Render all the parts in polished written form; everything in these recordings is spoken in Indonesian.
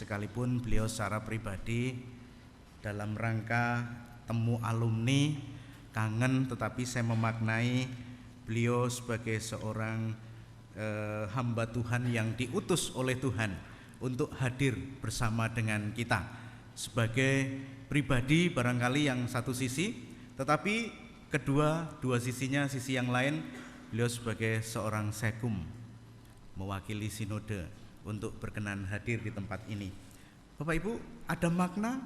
sekalipun beliau secara pribadi dalam rangka temu alumni kangen, tetapi saya memaknai beliau sebagai seorang hamba Tuhan yang diutus oleh Tuhan untuk hadir bersama dengan kita sebagai pribadi barangkali yang satu sisi, tetapi dua sisinya, sisi yang lain beliau sebagai seorang sekum mewakili sinode untuk berkenan hadir di tempat ini. Bapak Ibu, ada makna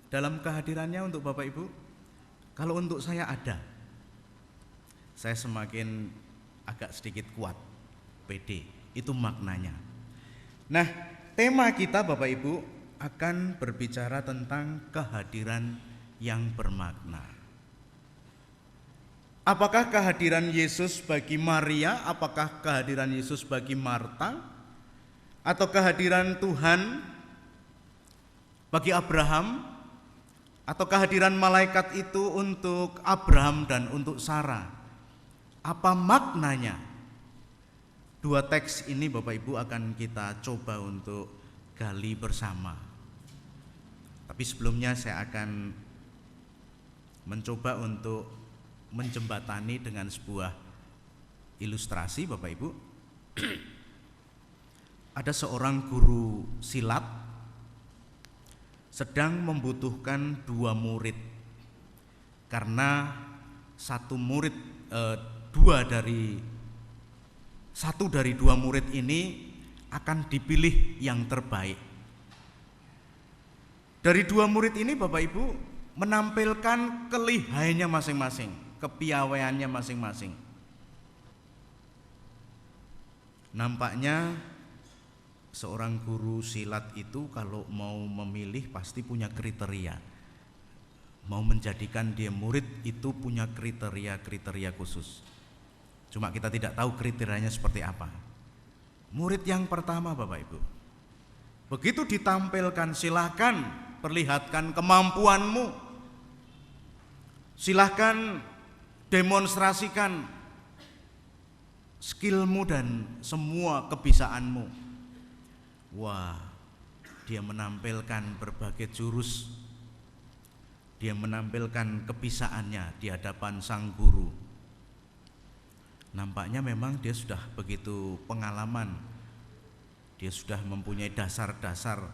dalam kehadirannya untuk Bapak Ibu? Kalau untuk saya ada. Saya semakin agak sedikit kuat, pede, itu maknanya. Nah, tema kita Bapak Ibu akan berbicara tentang kehadiran yang bermakna. Apakah kehadiran Yesus bagi Maria? Apakah kehadiran Yesus bagi Marta? Atau kehadiran Tuhan bagi Abraham? Atau kehadiran malaikat itu untuk Abraham dan untuk Sarah? Apa maknanya? Dua teks ini Bapak Ibu akan kita coba untuk gali bersama. Tapi sebelumnya saya akan mencoba untuk menjembatani dengan sebuah ilustrasi Bapak Ibu. Ada seorang guru silat sedang membutuhkan 2 murid karena satu dari 2 murid ini akan dipilih yang terbaik. Dari 2 murid ini Bapak Ibu menampilkan kelihayannya masing-masing, kepiawaiannya masing-masing. Nampaknya seorang guru silat itu kalau mau memilih pasti punya kriteria. Mau menjadikan dia murid itu punya kriteria khusus. Cuma kita tidak tahu kriterianya seperti apa. Murid yang pertama Bapak Ibu, begitu ditampilkan, silahkan perlihatkan kemampuanmu, silahkan demonstrasikan skillmu dan semua kebisaanmu. Wah, dia menampilkan berbagai jurus, dia menampilkan kebisaannya di hadapan sang guru. Nampaknya memang dia sudah begitu pengalaman, dia sudah mempunyai dasar-dasar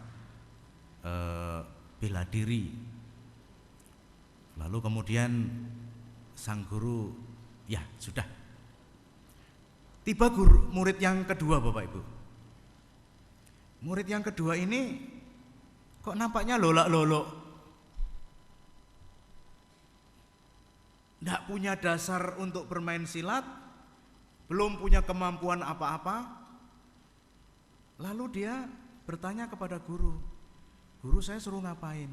bela diri. Lalu kemudian sang guru, ya sudah. Tiba murid yang kedua Bapak Ibu. Murid yang kedua ini kok nampaknya lolak-lolok, tidak punya dasar untuk bermain silat, belum punya kemampuan apa-apa. Lalu dia bertanya kepada guru, "Guru, saya suruh ngapain?"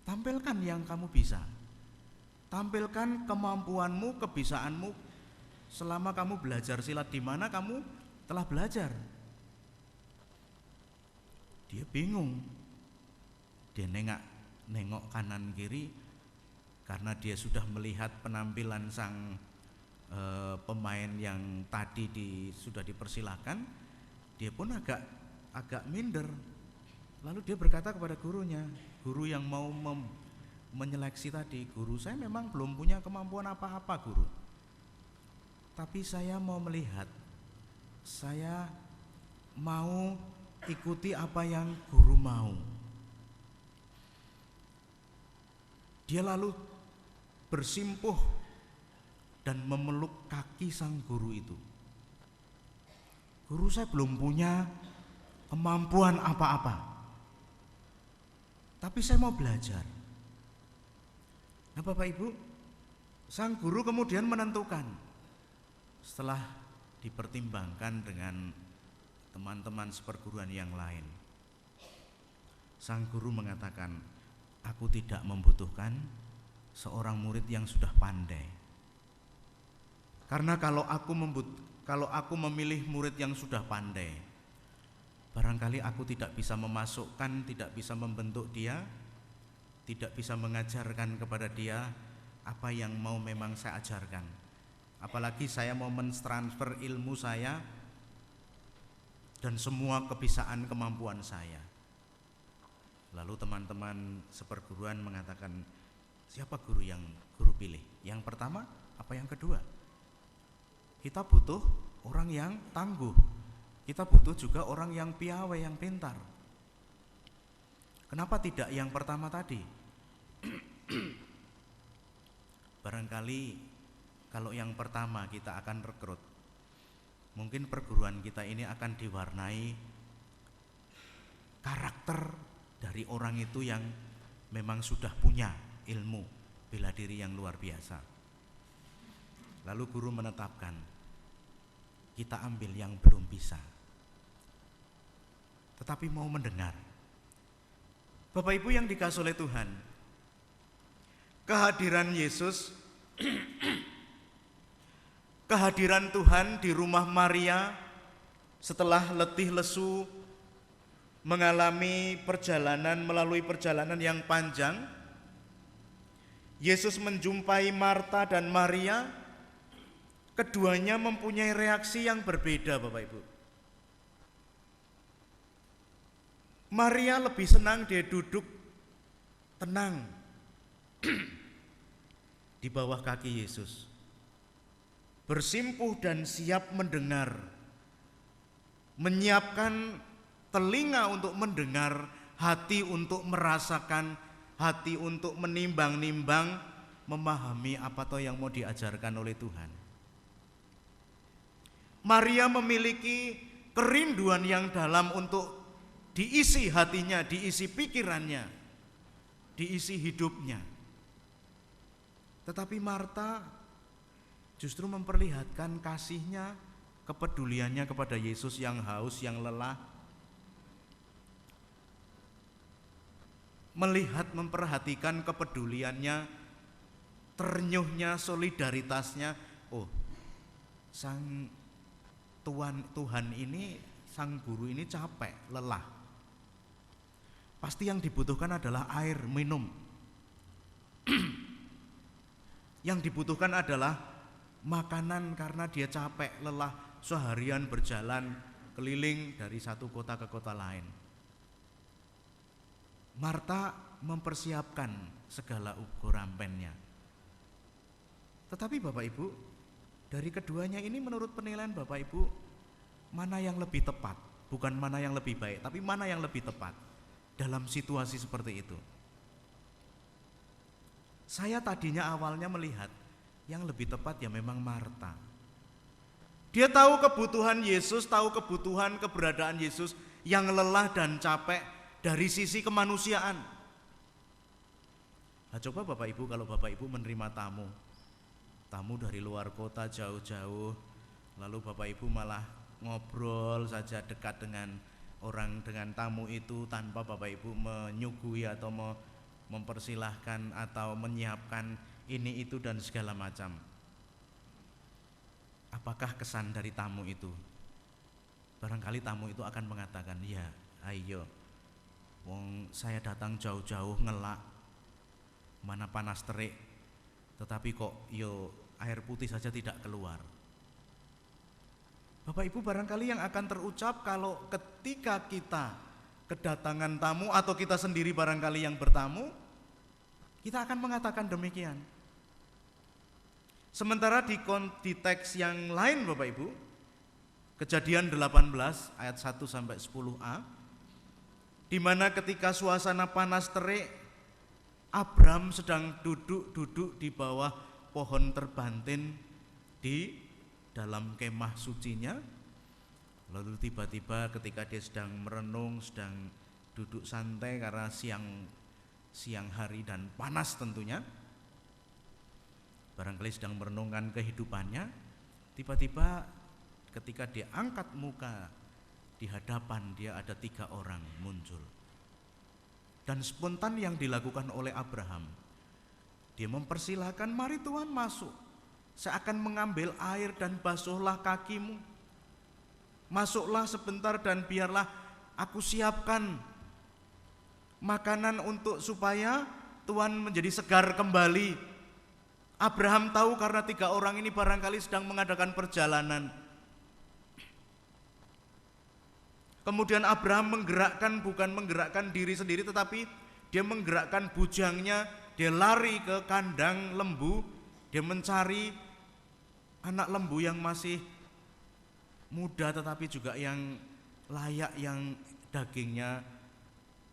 "Tampilkan yang kamu bisa. Tampilkan kemampuanmu, kebisaanmu selama kamu belajar silat, di mana kamu telah belajar." Dia bingung, dia nengok kanan kiri karena dia sudah melihat penampilan sang pemain yang tadi sudah dipersilahkan. Dia pun agak minder. Lalu dia berkata kepada gurunya, guru yang mau menyeleksi tadi, "Guru, saya memang belum punya kemampuan apa-apa guru, tapi saya mau melihat, saya mau ikuti apa yang guru mau." Dia lalu bersimpuh dan memeluk kaki sang guru itu. "Guru, saya belum punya kemampuan apa-apa, tapi saya mau belajar." Nah Bapak Ibu, sang guru kemudian menentukan, setelah dipertimbangkan dengan teman-teman seperguruan yang lain, sang guru mengatakan, "Aku tidak membutuhkan seorang murid yang sudah pandai. Karena kalau aku memilih murid yang sudah pandai, barangkali aku tidak bisa memasukkan, tidak bisa membentuk dia, tidak bisa mengajarkan kepada dia apa yang mau memang saya ajarkan. Apalagi saya mau mentransfer ilmu saya dan semua kebisaan kemampuan saya." Lalu teman-teman seperguruan mengatakan, siapa guru yang guru pilih? Yang pertama apa yang kedua? Kita butuh orang yang tangguh. Kita butuh juga orang yang piawai, yang pintar. Kenapa tidak yang pertama tadi? Barangkali kalau yang pertama kita akan rekrut, mungkin perguruan kita ini akan diwarnai karakter dari orang itu yang memang sudah punya ilmu bela diri yang luar biasa. Lalu guru menetapkan, kita ambil yang belum bisa, tetapi mau mendengar. Bapak Ibu yang dikasihi oleh Tuhan, kehadiran Yesus, kehadiran Tuhan di rumah Maria setelah letih lesu mengalami melalui perjalanan yang panjang. Yesus menjumpai Marta dan Maria, keduanya mempunyai reaksi yang berbeda, Bapak Ibu. Maria lebih senang dia duduk tenang di bawah kaki Yesus, bersimpuh dan siap mendengar, menyiapkan telinga untuk mendengar, hati untuk merasakan, hati untuk menimbang-nimbang, memahami apa toh yang mau diajarkan oleh Tuhan. Maria memiliki kerinduan yang dalam untuk diisi hatinya, diisi pikirannya, diisi hidupnya. Tetapi Marta justru memperlihatkan kasihnya, kepeduliannya kepada Yesus yang haus, yang lelah. Melihat, memperhatikan kepeduliannya, ternyuhnya, solidaritasnya. Oh, sang Tuhan ini, sang guru ini capek, lelah. Pasti yang dibutuhkan adalah air minum. Yang dibutuhkan adalah makanan karena dia capek, lelah, seharian berjalan keliling dari satu kota ke kota lain. Marta mempersiapkan segala ukuran-rampennya. Tetapi Bapak Ibu, dari keduanya ini menurut penilaian Bapak Ibu, mana yang lebih tepat? Bukan mana yang lebih baik, tapi mana yang lebih tepat dalam situasi seperti itu? Saya tadinya awalnya melihat yang lebih tepat ya memang Marta. Dia tahu kebutuhan Yesus, tahu kebutuhan keberadaan Yesus yang lelah dan capek dari sisi kemanusiaan. Nah, coba Bapak Ibu, kalau Bapak Ibu menerima tamu dari luar kota jauh-jauh, lalu Bapak Ibu malah ngobrol saja dekat dengan tamu itu tanpa Bapak Ibu menyuguhi atau mempersilahkan atau menyiapkan ini itu dan segala macam. Apakah kesan dari tamu itu? Barangkali tamu itu akan mengatakan, ya ayo, wong saya datang jauh-jauh ngelak, mana panas terik, tetapi kok air putih saja tidak keluar. Bapak Ibu, barangkali yang akan terucap kalau ketika kita kedatangan tamu atau kita sendiri barangkali yang bertamu, kita akan mengatakan demikian. Sementara di teks yang lain Bapak Ibu, Kejadian 18 ayat 1 sampai 10a, di mana ketika suasana panas terik, Abram sedang duduk di bawah pohon terbantin di dalam kemah sucinya. Lalu tiba-tiba ketika dia sedang merenung, sedang duduk santai karena siang hari dan panas tentunya, barangkali sedang merenungkan kehidupannya, tiba-tiba ketika dia angkat muka, di hadapan dia ada 3 orang muncul. Dan spontan yang dilakukan oleh Abraham, dia mempersilahkan, mari Tuhan masuk, saya akan mengambil air dan basuhlah kakimu, masuklah sebentar dan biarlah aku siapkan makanan supaya Tuhan menjadi segar kembali. Abraham tahu karena 3 orang ini barangkali sedang mengadakan perjalanan. Kemudian Abraham bukan menggerakkan diri sendiri, tetapi dia menggerakkan bujangnya, dia lari ke kandang lembu, dia mencari anak lembu yang masih muda tetapi juga yang layak, yang dagingnya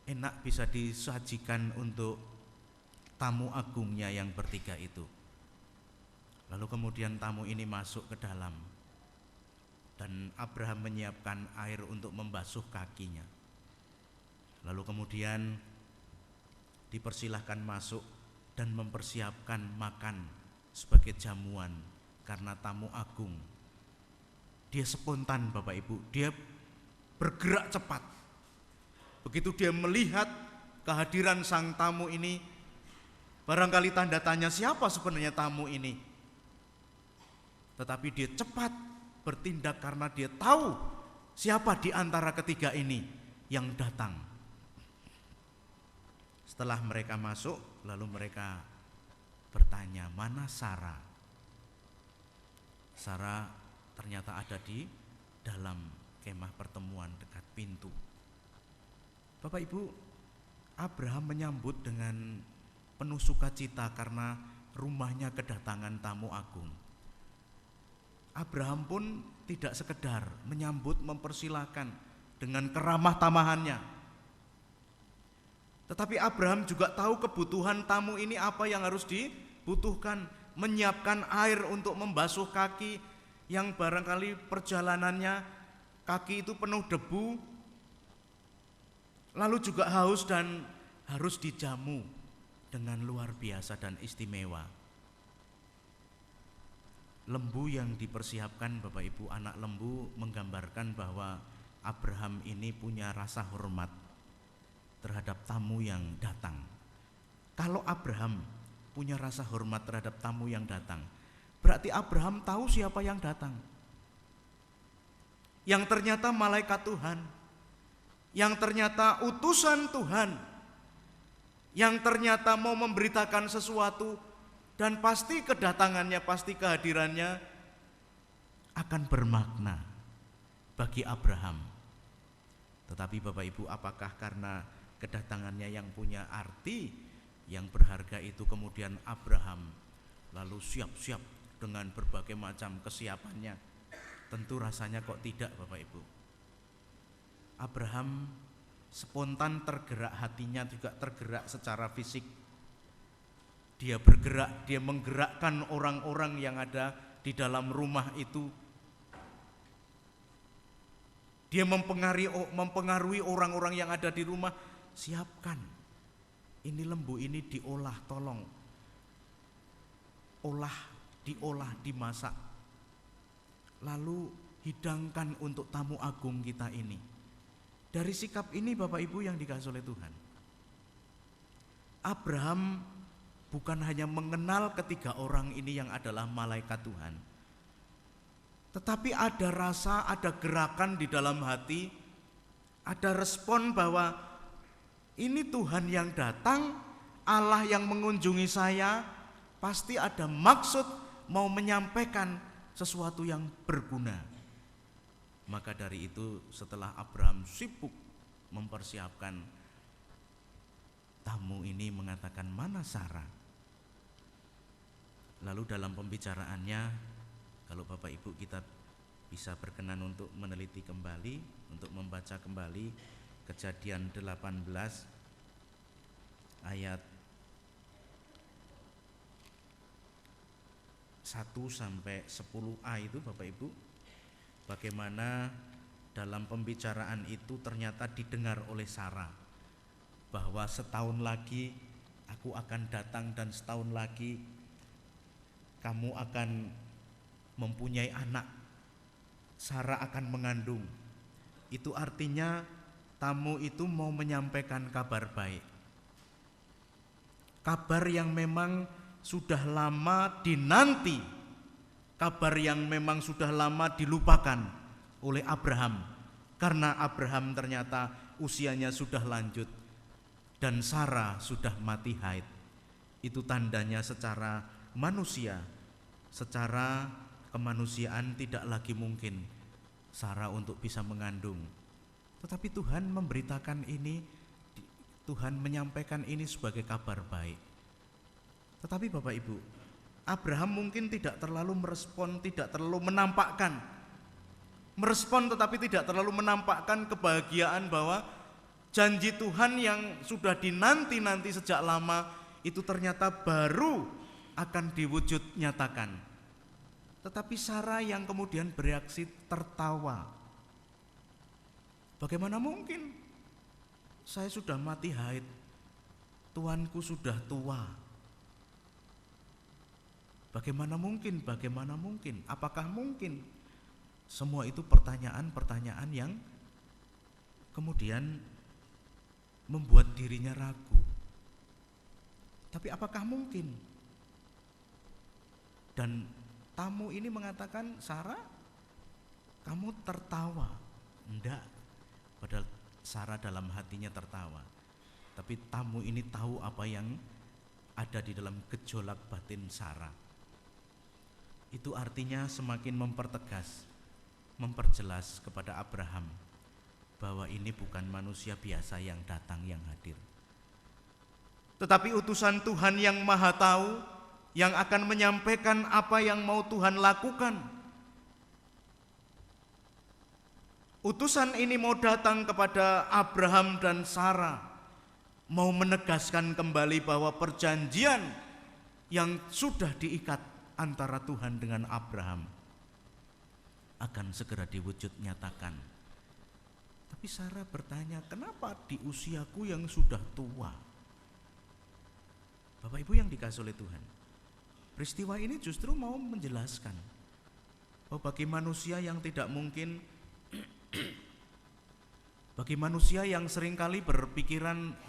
enak bisa disajikan untuk tamu agungnya yang bertiga itu. Lalu kemudian tamu ini masuk ke dalam dan Abraham menyiapkan air untuk membasuh kakinya. Lalu kemudian dipersilahkan masuk dan mempersiapkan makan sebagai jamuan karena tamu agung. Dia spontan Bapak Ibu, dia bergerak cepat. Begitu dia melihat kehadiran sang tamu ini, barangkali tanda tanya siapa sebenarnya tamu ini. Tetapi dia cepat bertindak karena dia tahu siapa di antara ketiga ini yang datang. Setelah mereka masuk, lalu mereka bertanya, mana Sarah? Sarah ternyata ada di dalam kemah pertemuan dekat pintu. Bapak Ibu, Abraham menyambut dengan penuh sukacita karena rumahnya kedatangan tamu agung. Abraham pun tidak sekedar menyambut, mempersilahkan dengan keramah tamahannya, tetapi Abraham juga tahu kebutuhan tamu ini apa yang harus dibutuhkan, menyiapkan air untuk membasuh kaki yang barangkali perjalanannya kaki itu penuh debu, lalu juga haus dan harus dijamu dengan luar biasa dan istimewa. Lembu yang dipersiapkan Bapak Ibu, anak lembu menggambarkan bahwa Abraham ini punya rasa hormat terhadap tamu yang datang. Kalau Abraham punya rasa hormat terhadap tamu yang datang, berarti Abraham tahu siapa yang datang. Yang ternyata malaikat Tuhan, yang ternyata utusan Tuhan, yang ternyata mau memberitakan sesuatu, dan pasti kedatangannya, pasti kehadirannya akan bermakna bagi Abraham. Tetapi Bapak Ibu, apakah karena kedatangannya yang punya arti yang berharga itu kemudian Abraham lalu siap-siap dengan berbagai macam kesiapannya? Tentu rasanya kok tidak Bapak Ibu. Abraham spontan tergerak, hatinya juga tergerak secara fisik. Dia bergerak, dia menggerakkan orang-orang yang ada di dalam rumah itu. Dia mempengaruhi orang-orang yang ada di rumah, siapkan. Ini lembu ini diolah, tolong. Diolah, dimasak. Lalu hidangkan untuk tamu agung kita ini. Dari sikap ini Bapak Ibu yang dikasihi oleh Tuhan, Abraham bukan hanya mengenal ketiga orang ini yang adalah malaikat Tuhan, tetapi ada rasa, ada gerakan di dalam hati, ada respon bahwa ini Tuhan yang datang, Allah yang mengunjungi saya, pasti ada maksud mau menyampaikan sesuatu yang berguna. Maka dari itu setelah Abraham sibuk mempersiapkan, tamu ini mengatakan, mana Sarah? Lalu dalam pembicaraannya, kalau Bapak Ibu kita bisa berkenan untuk meneliti kembali, untuk membaca kembali Kejadian 18 ayat 1 sampai 10a itu Bapak Ibu, bagaimana dalam pembicaraan itu ternyata didengar oleh Sarah bahwa setahun lagi aku akan datang dan setahun lagi kamu akan mempunyai anak, Sarah akan mengandung. Itu artinya tamu itu mau menyampaikan kabar baik, kabar yang memang sudah lama dinanti, kabar yang memang sudah lama dilupakan oleh Abraham, karena Abraham ternyata usianya sudah lanjut dan Sarah sudah mati haid. Itu tandanya secara manusia, secara kemanusiaan tidak lagi mungkin Sarah untuk bisa mengandung. Tetapi Tuhan memberitakan ini, Tuhan menyampaikan ini sebagai kabar baik. Tetapi Bapak Ibu, Abraham mungkin tidak terlalu merespon, tidak terlalu menampakkan. Merespon tetapi tidak terlalu menampakkan kebahagiaan bahwa janji Tuhan yang sudah dinanti-nanti sejak lama itu ternyata baru akan diwujud nyatakan. Tetapi Sarah yang kemudian bereaksi tertawa. Bagaimana mungkin? Saya sudah mati haid, tuanku sudah tua. Bagaimana mungkin? Bagaimana mungkin? Apakah mungkin? Semua itu pertanyaan-pertanyaan yang kemudian membuat dirinya ragu. Tapi apakah mungkin? Dan tamu ini mengatakan, Sarah, kamu tertawa. Enggak, padahal Sarah dalam hatinya tertawa. Tapi tamu ini tahu apa yang ada di dalam gejolak batin Sarah. Itu artinya semakin mempertegas, memperjelas kepada Abraham bahwa ini bukan manusia biasa yang datang, yang hadir, tetapi utusan Tuhan yang Maha Tahu, yang akan menyampaikan apa yang mau Tuhan lakukan. Utusan ini mau datang kepada Abraham dan Sarah, mau menegaskan kembali bahwa perjanjian yang sudah diikat antara Tuhan dengan Abraham akan segera diwujud nyatakan. Tapi Sarah bertanya, kenapa di usiaku yang sudah tua? Bapak Ibu yang dikasihi oleh Tuhan, peristiwa ini justru mau menjelaskan bahwa bagi manusia yang tidak mungkin, bagi manusia yang seringkali berpikiran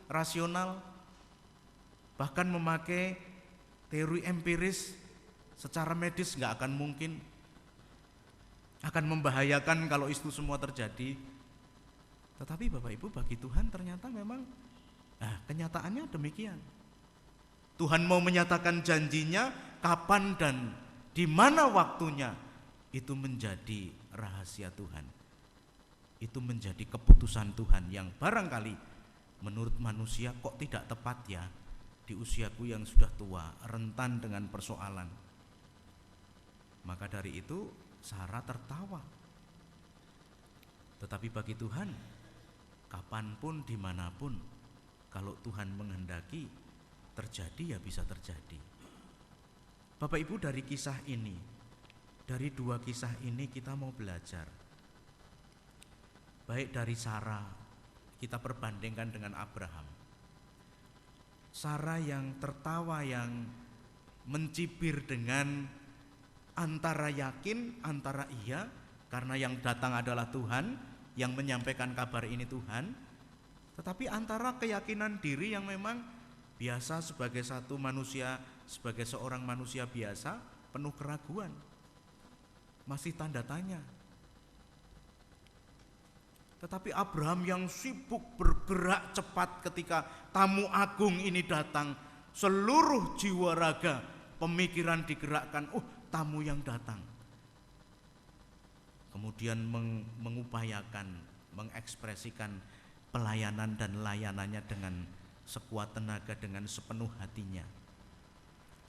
rasional, bahkan memakai teori empiris, secara medis nggak akan mungkin, akan membahayakan kalau itu semua terjadi. Tetapi Bapak Ibu, bagi Tuhan ternyata memang kenyataannya demikian. Tuhan mau menyatakan janjinya, kapan dan di mana waktunya, itu menjadi rahasia Tuhan. Itu menjadi keputusan Tuhan yang barangkali menurut manusia kok tidak tepat ya, di usiaku yang sudah tua, rentan dengan persoalan. Maka dari itu Sarah tertawa. Tetapi bagi Tuhan, kapanpun, dimanapun, kalau Tuhan menghendaki terjadi ya bisa terjadi. Bapak Ibu, dari kisah ini, dari dua kisah ini kita mau belajar. Baik dari Sarah, kita perbandingkan dengan Abraham. Sarah yang tertawa, yang mencibir dengan antara yakin, antara iya, karena yang datang adalah Tuhan, yang menyampaikan kabar ini Tuhan, tetapi antara keyakinan diri yang memang biasa sebagai satu manusia, sebagai seorang manusia biasa, penuh keraguan, masih tanda tanya. Tetapi Abraham yang sibuk bergerak cepat ketika tamu agung ini datang, seluruh jiwa raga, pemikiran digerakkan, tamu yang datang. Kemudian mengupayakan, mengekspresikan pelayanan dan layanannya dengan sekuat tenaga, dengan sepenuh hatinya.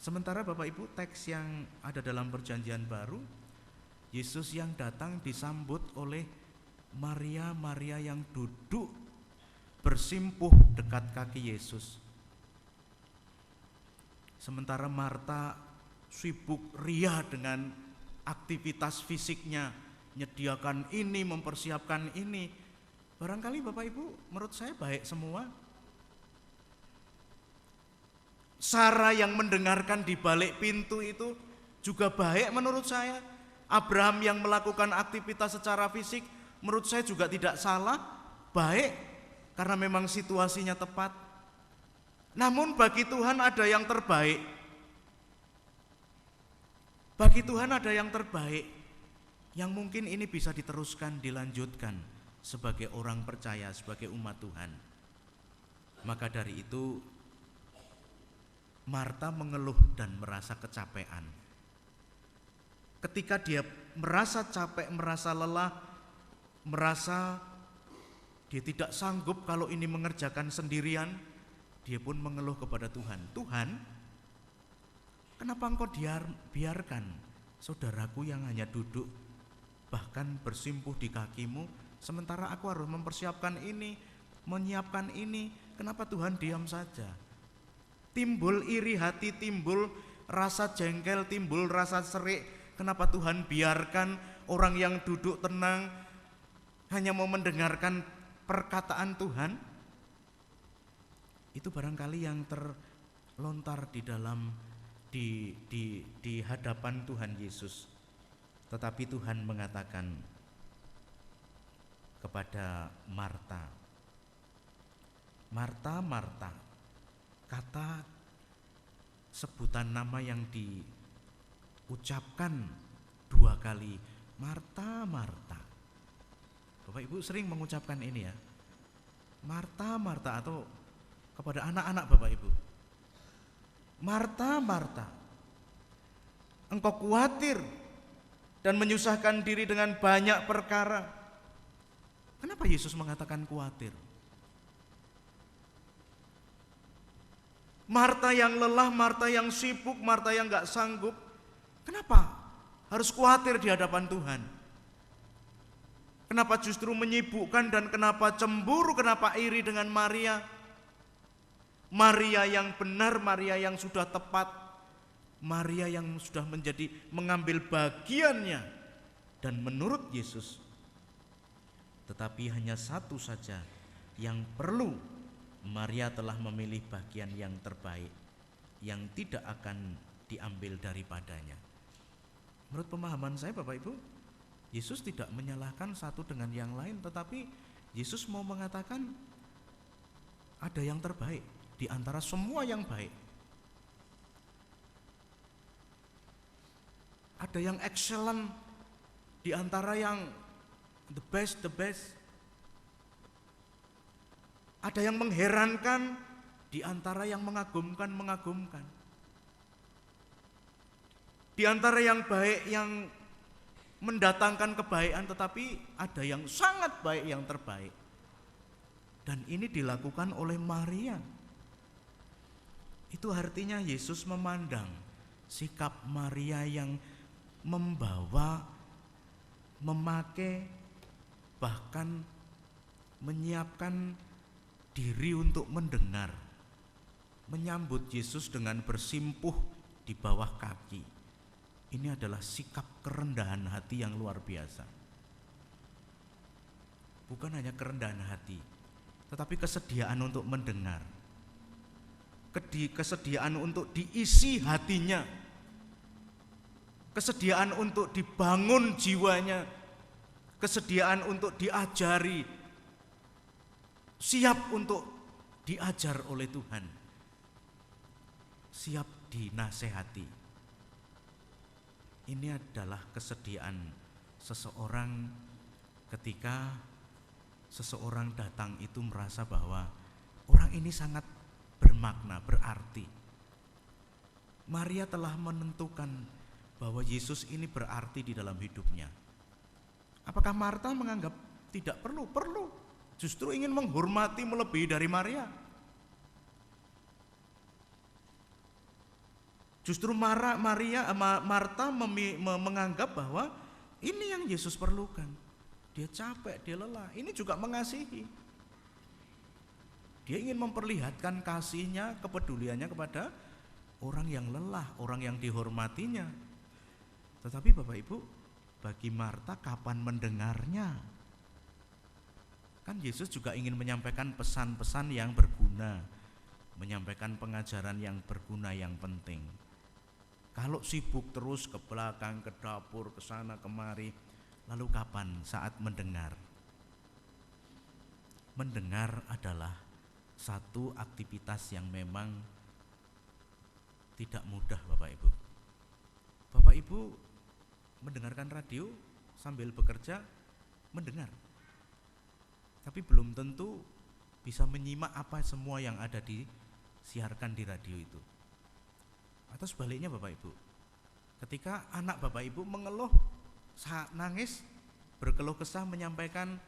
Sementara Bapak Ibu, teks yang ada dalam perjanjian baru, Yesus yang datang disambut oleh Maria yang duduk bersimpuh dekat kaki Yesus. Sementara Marta sibuk ria dengan aktivitas fisiknya, menyediakan ini, mempersiapkan ini. Barangkali Bapak Ibu, menurut saya baik semua. Sarah yang mendengarkan di balik pintu itu juga baik menurut saya. Abraham yang melakukan aktivitas secara fisik menurut saya juga tidak salah, baik, karena memang situasinya tepat. Namun bagi Tuhan ada yang terbaik. Bagi Tuhan ada yang terbaik, yang mungkin ini bisa diteruskan, dilanjutkan sebagai orang percaya, sebagai umat Tuhan. Maka dari itu Marta mengeluh dan merasa kecapean. Ketika dia merasa capek, merasa lelah, merasa Dia tidak sanggup kalau ini mengerjakan sendirian. Dia pun mengeluh kepada Tuhan. Tuhan, kenapa engkau biarkan saudaraku yang hanya duduk bahkan bersimpuh di kakimu, sementara aku harus mempersiapkan ini, menyiapkan ini. Kenapa Tuhan diam saja? Timbul iri hati, timbul rasa jengkel, timbul rasa serik. Kenapa Tuhan biarkan orang yang duduk tenang hanya mau mendengarkan perkataan Tuhan? Itu barangkali yang terlontar di hadapan Tuhan Yesus. Tetapi Tuhan mengatakan kepada Marta, Marta, Marta. Kata sebutan nama yang diucapkan 2 kali, Marta, Marta. Bapak Ibu sering mengucapkan ini ya, Marta, Marta, atau kepada anak-anak Bapak Ibu, Marta, Marta, engkau khawatir dan menyusahkan diri dengan banyak perkara. Kenapa Yesus mengatakan khawatir? Marta yang lelah, Marta yang sibuk, Marta yang gak sanggup, kenapa harus khawatir di hadapan Tuhan? Kenapa justru menyibukkan dan kenapa cemburu, kenapa iri dengan Maria? Maria yang benar, Maria yang sudah tepat, Maria yang sudah mengambil bagiannya dan menurut Yesus. Tetapi hanya satu saja yang perlu, Maria telah memilih bagian yang terbaik yang tidak akan diambil daripadanya. Menurut pemahaman saya Bapak Ibu, Yesus tidak menyalahkan satu dengan yang lain, tetapi Yesus mau mengatakan ada yang terbaik di antara semua yang baik. Ada yang excellent di antara yang the best. Ada yang mengherankan di antara yang mengagumkan. Di antara yang baik, yang mendatangkan kebaikan, tetapi ada yang sangat baik, yang terbaik. Dan ini dilakukan oleh Maria. Itu artinya Yesus memandang sikap Maria yang membawa, memakai, bahkan menyiapkan diri untuk mendengar, menyambut Yesus dengan bersimpuh di bawah kaki. Ini adalah sikap kerendahan hati yang luar biasa. Bukan hanya kerendahan hati, tetapi kesediaan untuk mendengar, kesediaan untuk diisi hatinya, kesediaan untuk dibangun jiwanya, kesediaan untuk diajari, siap untuk diajar oleh Tuhan, siap dinasehati. Ini adalah kesediaan seseorang ketika seseorang datang itu merasa bahwa orang ini sangat bermakna, berarti. Maria telah menentukan bahwa Yesus ini berarti di dalam hidupnya. Apakah Marta menganggap tidak perlu? Perlu. Justru ingin menghormati melebihi dari Maria. Justru Marta menganggap bahwa ini yang Yesus perlukan. Dia capek, dia lelah. Ini juga mengasihi. Dia ingin memperlihatkan kasihnya, kepeduliannya kepada orang yang lelah, orang yang dihormatinya. Tetapi Bapak Ibu, bagi Marta kapan mendengarnya? Kan Yesus juga ingin menyampaikan pesan-pesan yang berguna, menyampaikan pengajaran yang berguna, yang penting. Kalau sibuk terus ke belakang, ke dapur, ke sana kemari, lalu kapan saat mendengar? Mendengar adalah satu aktivitas yang memang tidak mudah Bapak Ibu. Bapak Ibu mendengarkan radio sambil bekerja, mendengar. Tapi belum tentu bisa menyimak apa semua yang ada disiarkan di radio itu. Atau sebaliknya Bapak Ibu, ketika anak Bapak Ibu mengeluh, nangis, berkeluh kesah, menyampaikan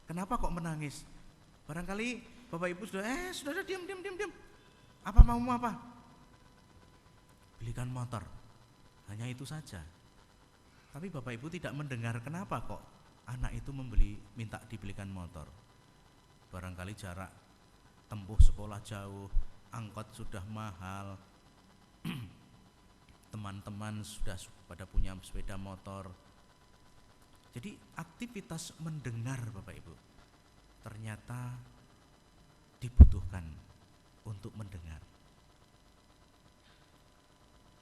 kenapa kok menangis, Barangkali Bapak Ibu sudah diam. Apa maumu apa? Belikan motor. Hanya itu saja. Tapi Bapak Ibu tidak mendengar kenapa kok anak itu minta dibelikan motor. Barangkali jarak tempuh sekolah jauh, angkot sudah mahal, teman-teman sudah pada punya sepeda motor. Jadi aktivitas mendengar Bapak Ibu ternyata dibutuhkan untuk mendengar.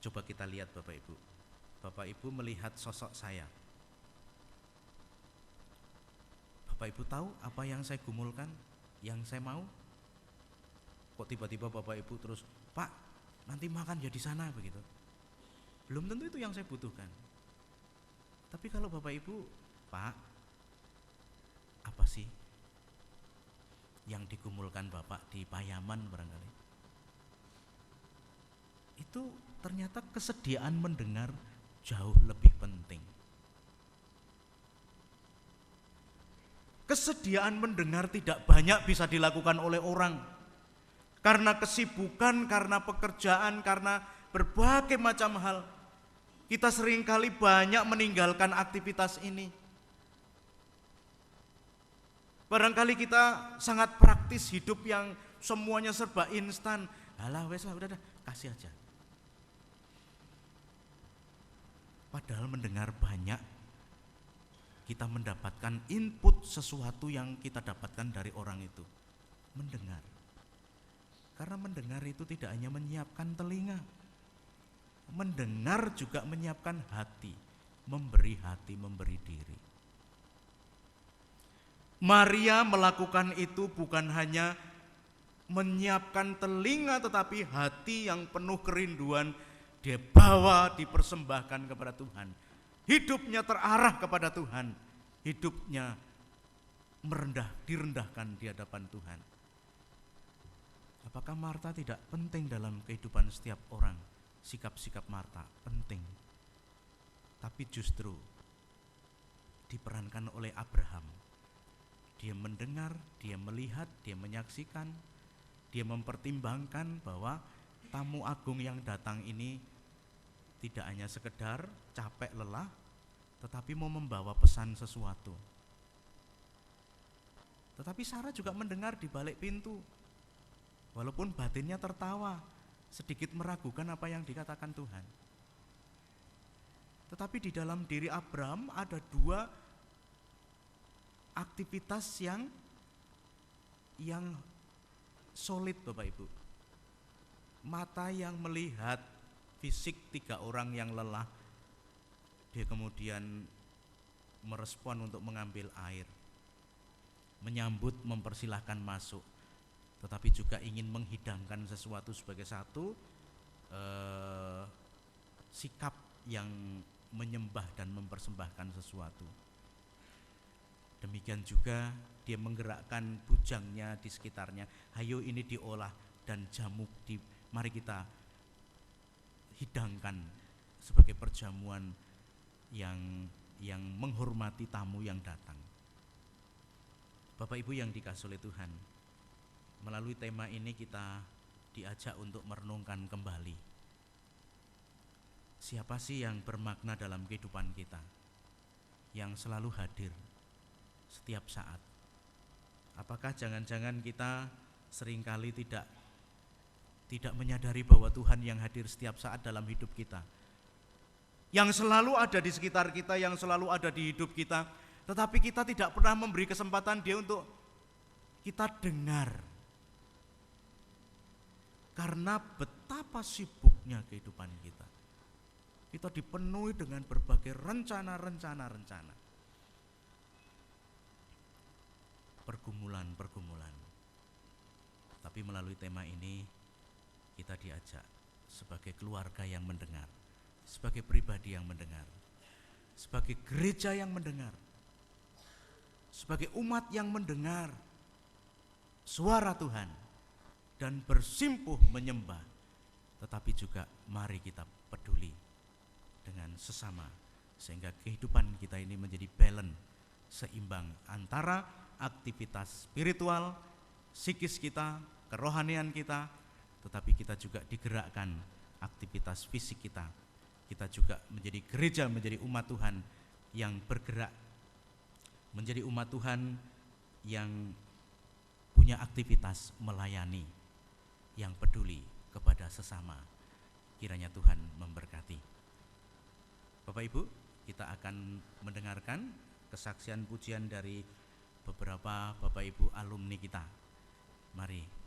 Coba kita lihat Bapak Ibu. Bapak Ibu melihat sosok saya. Bapak Ibu tahu apa yang saya gumulkan, yang saya mau? Kok tiba-tiba Bapak Ibu terus, Pak, nanti makan ya di sana begitu. Belum tentu itu yang saya butuhkan. Tapi kalau Bapak Ibu, Pak, apa sih yang digumulkan Bapak di Payaman barangkali? Itu ternyata kesediaan mendengar jauh lebih penting. Kesediaan mendengar tidak banyak bisa dilakukan oleh orang. Karena kesibukan, karena pekerjaan, karena berbagai macam hal. Kita seringkali banyak meninggalkan aktivitas ini. Barangkali kita sangat praktis hidup yang semuanya serba instan. Alah wes lah, udah kasih aja. Padahal mendengar banyak, kita mendapatkan input sesuatu yang kita dapatkan dari orang itu. Mendengar. Karena mendengar itu tidak hanya menyiapkan telinga. Mendengar juga menyiapkan hati, memberi diri. Maria melakukan itu bukan hanya menyiapkan telinga, tetapi hati yang penuh kerinduan dia bawa, dipersembahkan kepada Tuhan. Hidupnya terarah kepada Tuhan, hidupnya direndahkan di hadapan Tuhan. Apakah Marta tidak penting dalam kehidupan setiap orang? Sikap-sikap Marta penting. Tapi justru diperankan oleh Abraham. Dia mendengar, dia melihat, dia menyaksikan, dia mempertimbangkan bahwa tamu agung yang datang ini tidak hanya sekedar capek lelah, tetapi mau membawa pesan sesuatu. Tetapi Sarah juga mendengar di balik pintu. Walaupun batinnya tertawa, sedikit meragukan apa yang dikatakan Tuhan. Tetapi di dalam diri Abraham ada dua aktivitas yang solid Bapak Ibu. Mata yang melihat fisik 3 orang yang lelah, dia kemudian merespon untuk mengambil air, menyambut, mempersilahkan masuk, tetapi juga ingin menghidangkan sesuatu sebagai satu sikap yang menyembah dan mempersembahkan sesuatu. Demikian juga dia menggerakkan bujangnya di sekitarnya, hayo ini diolah dan jamu mari kita hidangkan sebagai perjamuan yang menghormati tamu yang datang. Bapak Ibu yang dikasihi oleh Tuhan, melalui tema ini kita diajak untuk merenungkan kembali. Siapa sih yang bermakna dalam kehidupan kita, yang selalu hadir setiap saat? Apakah jangan-jangan kita seringkali tidak menyadari bahwa Tuhan yang hadir setiap saat dalam hidup kita, yang selalu ada di sekitar kita, yang selalu ada di hidup kita, tetapi kita tidak pernah memberi kesempatan Dia untuk kita dengar. Karena betapa sibuknya kehidupan kita. Kita dipenuhi dengan berbagai rencana. Pergumulan. Tapi melalui tema ini kita diajak sebagai keluarga yang mendengar, sebagai pribadi yang mendengar, sebagai gereja yang mendengar, sebagai umat yang mendengar suara Tuhan dan bersimpuh menyembah, tetapi juga mari kita peduli dengan sesama sehingga kehidupan kita ini menjadi balance, seimbang antara aktivitas spiritual psikis kita, kerohanian kita, tetapi kita juga digerakkan aktivitas fisik kita. Kita juga menjadi gereja, menjadi umat Tuhan yang bergerak, menjadi umat Tuhan yang punya aktivitas melayani, yang peduli kepada sesama. Kiranya Tuhan memberkati. Bapak Ibu, kita akan mendengarkan kesaksian pujian dari beberapa Bapak Ibu alumni kita. Mari